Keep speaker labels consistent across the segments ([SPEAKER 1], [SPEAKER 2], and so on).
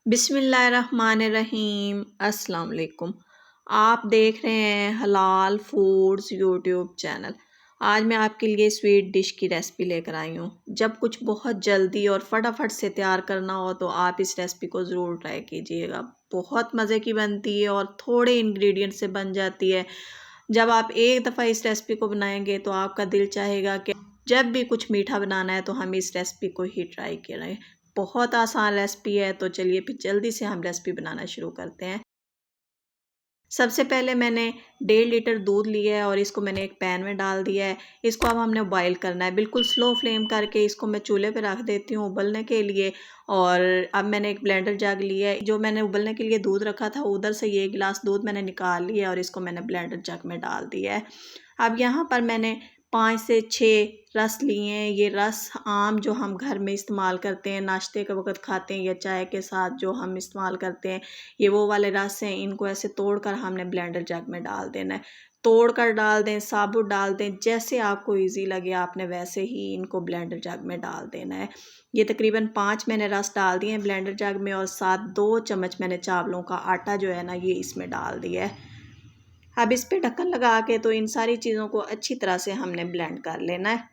[SPEAKER 1] बिस्मिल्लाहिर्रहमानिर्रहीम। अस्सलाम वालेकुम। आप देख रहे हैं हलाल फूड्स यूट्यूब चैनल। आज मैं आपके लिए स्वीट डिश की रेसिपी लेकर आई हूँ। जब कुछ बहुत जल्दी और फटाफट से तैयार करना हो तो आप इस रेसिपी को ज़रूर ट्राई कीजिएगा। बहुत मज़े की बनती है और थोड़े इंग्रेडिएंट से बन जाती है। जब आप एक दफ़ा इस रेसिपी को बनाएंगे तो आपका दिल चाहेगा कि जब भी कुछ मीठा बनाना है तो हम इस रेसिपी को ही ट्राई करें। बहुत आसान रेसिपी है, तो चलिए फिर जल्दी से हम रेसिपी बनाना शुरू करते हैं। सबसे पहले मैंने 1.5 लीटर दूध लिया है और इसको मैंने एक पैन में डाल दिया है। इसको अब हमने बॉईल करना है, बिल्कुल स्लो फ्लेम करके इसको मैं चूल्हे पे रख देती हूँ उबलने के लिए। और अब मैंने एक ब्लेंडर जग लिया है, जो मैंने उबलने के लिए दूध रखा था उधर से ये गिलास दूध मैंने निकाल लिया और इसको मैंने ब्लेंडर जग में डाल दिया है। अब यहाँ पर मैंने 5 से 6 रस लिए हैं। ये रस आम जो हम घर में इस्तेमाल करते हैं, नाश्ते के वक़्त खाते हैं या चाय के साथ जो हम इस्तेमाल करते हैं, ये वो वाले रस हैं। इनको ऐसे तोड़कर हमने ब्लेंडर जग में डाल देना है। तोड़कर डाल दें, साबुत डाल दें, जैसे आपको ईज़ी लगे आपने वैसे ही इनको ब्लेंडर जग में डाल देना है। ये तकरीबन 5 मैंने रस डाल दिए हैं ब्लेंडर जग में और साथ 2 चम्मच मैंने चावलों का आटा जो है ना ये इसमें डाल दिया है। अब इस पे ढक्कन लगा के तो इन सारी चीज़ों को अच्छी तरह से हमने ब्लेंड कर लेना है।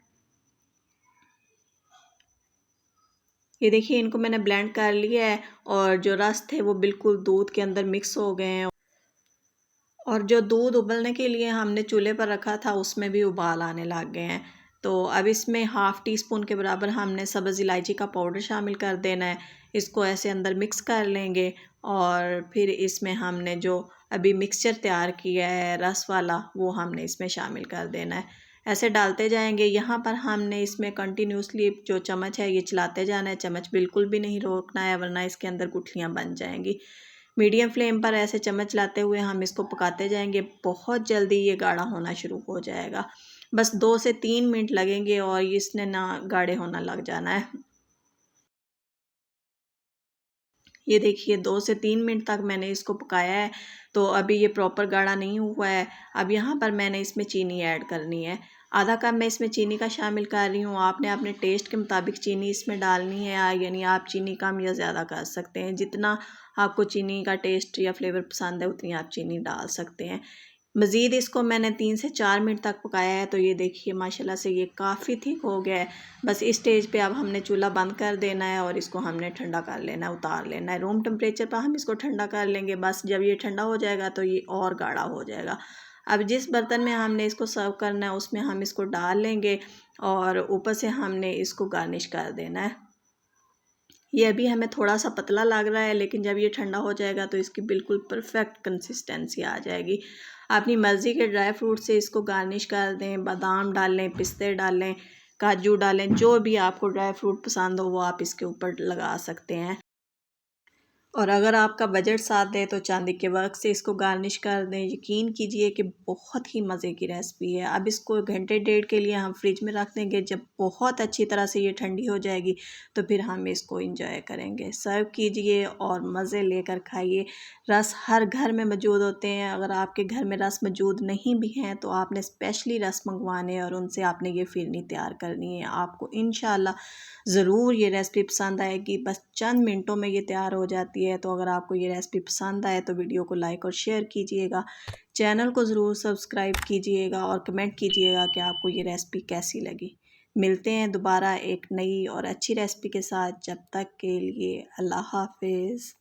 [SPEAKER 1] ये देखिए इनको मैंने ब्लेंड कर लिया है और जो रस थे वो बिल्कुल दूध के अंदर मिक्स हो गए हैं। और जो दूध उबलने के लिए हमने चूल्हे पर रखा था उसमें भी उबाल आने लग गए हैं। तो अब इसमें हाफ़ टी स्पून के बराबर हमने सब्ज़ इलायची का पाउडर शामिल कर देना है। इसको ऐसे अंदर मिक्स कर लेंगे और फिर इसमें हमने जो अभी मिक्सचर तैयार किया है रस वाला वो हमने इसमें शामिल कर देना है। ऐसे डालते जाएंगे। यहाँ पर हमने इसमें कंटिन्यूसली जो चम्मच है ये चलाते जाना है, चम्मच बिल्कुल भी नहीं रोकना है वरना इसके अंदर गुठलियाँ बन जाएंगी। मीडियम फ्लेम पर ऐसे चम्मच चलाते हुए हम इसको पकाते जाएंगे। बहुत जल्दी ये गाढ़ा होना शुरू हो जाएगा, बस 2 से 3 मिनट लगेंगे और इसने ना गाढ़े होना लग जाना है। ये देखिए 2 से 3 मिनट तक मैंने इसको पकाया है, तो अभी ये प्रॉपर गाढ़ा नहीं हुआ है। अब यहाँ पर मैंने इसमें चीनी ऐड करनी है। आधा कप मैं इसमें चीनी का शामिल कर रही हूँ। आपने अपने टेस्ट के मुताबिक चीनी इसमें डालनी है, यानी आप चीनी कम या ज़्यादा कर सकते हैं। जितना आपको चीनी का टेस्ट या फ्लेवर पसंद है उतनी आप चीनी डाल सकते हैं। मज़ीद इसको मैंने 3 से 4 मिनट तक पकाया है, तो ये देखिए माशाल्लाह से ये काफ़ी थिक हो गया है। बस इस स्टेज पे अब हमने चूल्हा बंद कर देना है और इसको हमने ठंडा कर लेना है, उतार लेना है। रूम टेम्परेचर पर हम इसको ठंडा कर लेंगे। बस जब ये ठंडा हो जाएगा तो ये और गाढ़ा हो जाएगा। अब जिस बर्तन में हमने इसको सर्व करना है उसमें हम इसको डाल लेंगे और ऊपर से हमने इसको गार्निश कर देना है। ये अभी हमें थोड़ा सा पतला लग रहा है, लेकिन जब ये ठंडा हो जाएगा तो इसकी बिल्कुल परफेक्ट कंसिस्टेंसी आ जाएगी। अपनी मर्ज़ी के ड्राई फ्रूट से इसको गार्निश कर दें, बादाम डालें, पिस्ते डालें, काजू डालें, जो भी आपको ड्राई फ्रूट पसंद हो वो आप इसके ऊपर लगा सकते हैं। और अगर आपका बजट साथ दे तो चांदी के वर्क से इसको गार्निश कर दें। यकीन कीजिए कि बहुत ही मज़े की रेसिपी है। अब इसको घंटे डेढ़ के लिए हम फ्रिज में रख देंगे। जब बहुत अच्छी तरह से ये ठंडी हो जाएगी तो फिर हम इसको इंजॉय करेंगे। सर्व कीजिए और मज़े लेकर खाइए। रस हर घर में मौजूद होते हैं। अगर आपके घर में रस मौजूद नहीं भी हैं तो आपने स्पेशली रस मंगवाने और उनसे आपने ये फिरनी तैयार करनी है। आपको इंशाल्लाह ज़रूर ये रेसिपी पसंद आएगी। बस चंद मिनटों में ये तैयार हो जाती है। तो अगर आपको ये रेसिपी पसंद आए तो वीडियो को लाइक और शेयर कीजिएगा। चैनल को ज़रूर सब्सक्राइब कीजिएगा और कमेंट कीजिएगा कि आपको ये रेसिपी कैसी लगी। मिलते हैं दोबारा एक नई और अच्छी रेसिपी के साथ। जब तक के लिए अल्लाह हाफ़िज़।